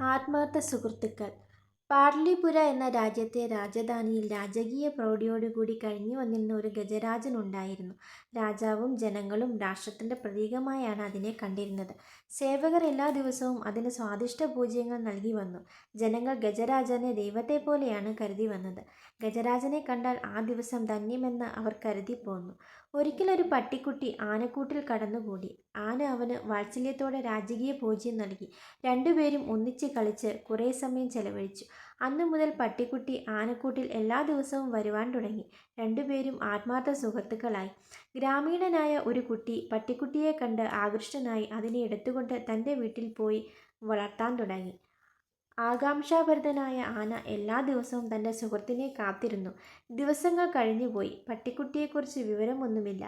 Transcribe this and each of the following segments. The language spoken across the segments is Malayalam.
ആത്മാർത്ഥ സുഹൃത്തുക്കൾ. പാടലീപുര എന്ന രാജ്യത്തെ രാജധാനിയിൽ രാജകീയ പ്രൗഢിയോടുകൂടി കഴിഞ്ഞു വന്നിരുന്ന ഒരു ഗജരാജനുണ്ടായിരുന്നു. രാജാവും ജനങ്ങളും രാഷ്ട്രത്തിന്റെ പ്രതീകമായാണ് അതിനെ കണ്ടിരുന്നത്. സേവകർ എല്ലാ ദിവസവും അതിന് സ്വാദിഷ്ട പൂജ്യങ്ങൾ നൽകി വന്നു. ജനങ്ങൾ ഗജരാജനെ ദൈവത്തെപ്പോലെയാണ് കരുതി വന്നത്. ഗജരാജനെ കണ്ടാൽ ആ ദിവസം ധന്യമെന്ന് അവർ കരുതിപ്പോന്നു. ഒരിക്കലൊരു പട്ടിക്കുട്ടി ആനക്കൂട്ടിൽ കടന്നുകൂടി. ആന അവന് വാത്സല്യത്തോടെ രാജകീയ പൂജ്യം നൽകി. രണ്ടുപേരും ഒന്നിച്ച് കളിച്ച് കുറേ സമയം ചെലവഴിച്ചു. അന്നു മുതൽ പട്ടിക്കുട്ടി ആനക്കൂട്ടിൽ എല്ലാ ദിവസവും വരുവാൻ തുടങ്ങി. രണ്ടുപേരും ആത്മാർത്ഥ സുഹൃത്തുക്കളായി. ഗ്രാമീണനായ ഒരു കുട്ടി പട്ടിക്കുട്ടിയെ കണ്ട് ആകൃഷ്ടനായി അതിനെ എടുത്തുകൊണ്ട് തൻ്റെ വീട്ടിൽ പോയി വളർത്താൻ തുടങ്ങി. ആകാംക്ഷാഭരിതനായ ആന എല്ലാ ദിവസവും തൻ്റെ സുഹൃത്തിനെ കാത്തിരുന്നു. ദിവസങ്ങൾ കഴിഞ്ഞുപോയി. പട്ടിക്കുട്ടിയെക്കുറിച്ച് വിവരമൊന്നുമില്ല.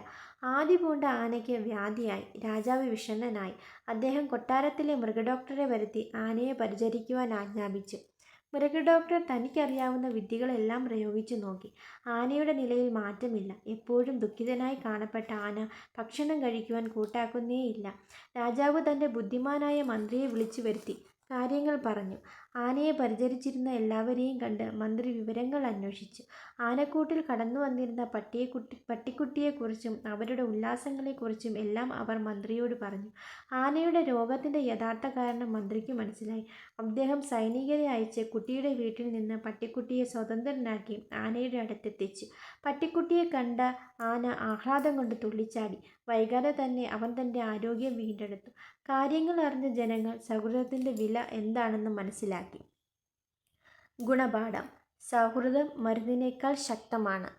ആദി പൂണ്ട ആനയ്ക്ക് വ്യാധിയായി. രാജാവ് വിഷണ്ണനായി. അദ്ദേഹം കൊട്ടാരത്തിലെ മൃഗഡോക്ടറെ വരുത്തി ആനയെ പരിചരിക്കുവാൻ ആജ്ഞാപിച്ചു. മൃഗഡോക്ടർ തനിക്കറിയാവുന്ന വിദ്യകളെല്ലാം പ്രയോഗിച്ചു നോക്കി. ആനയുടെ നിലയിൽ മാറ്റമില്ല. എപ്പോഴും ദുഃഖിതനായി കാണപ്പെട്ട ആന ഭക്ഷണം കഴിക്കുവാൻ കൂട്ടാക്കുന്നേയില്ല. രാജാവ് തൻ്റെ ബുദ്ധിമാനായ മന്ത്രിയെ വിളിച്ചു വരുത്തി കാര്യങ്ങൾ പറഞ്ഞു. ആനയെ പരിചരിച്ചിരുന്ന എല്ലാവരെയും കണ്ട് മന്ത്രി വിവരങ്ങൾ അന്വേഷിച്ചു. ആനക്കൂട്ടിൽ കടന്നു വന്നിരുന്ന പട്ടിക്കുട്ടിയെക്കുറിച്ചും അവരുടെ ഉല്ലാസങ്ങളെക്കുറിച്ചും എല്ലാം അവർ മന്ത്രിയോട് പറഞ്ഞു. ആനയുടെ രോഗത്തിൻ്റെ യഥാർത്ഥ കാരണം മന്ത്രിക്ക് മനസ്സിലായി. അദ്ദേഹം സൈനികരെ അയച്ച് കുട്ടിയുടെ വീട്ടിൽ നിന്ന് പട്ടിക്കുട്ടിയെ സ്വതന്ത്രനാക്കി ആനയുടെ അടുത്തെത്തിച്ചു. പട്ടിക്കുട്ടിയെ കണ്ട ആന ആഹ്ലാദം കൊണ്ട് തുള്ളിച്ചാടി. വൈകാതെ തന്നെ അവൻ തൻ്റെ ആരോഗ്യം വീണ്ടെടുത്തു. കാര്യങ്ങൾ അറിഞ്ഞ ജനങ്ങൾ സൗഹൃദത്തിൻ്റെ വില എന്താണെന്ന് മനസ്സിലാക്കി. ഗുണപാഠം: സൗഹൃദം മരുന്നിനേക്കാൾ ശക്തമാണ്.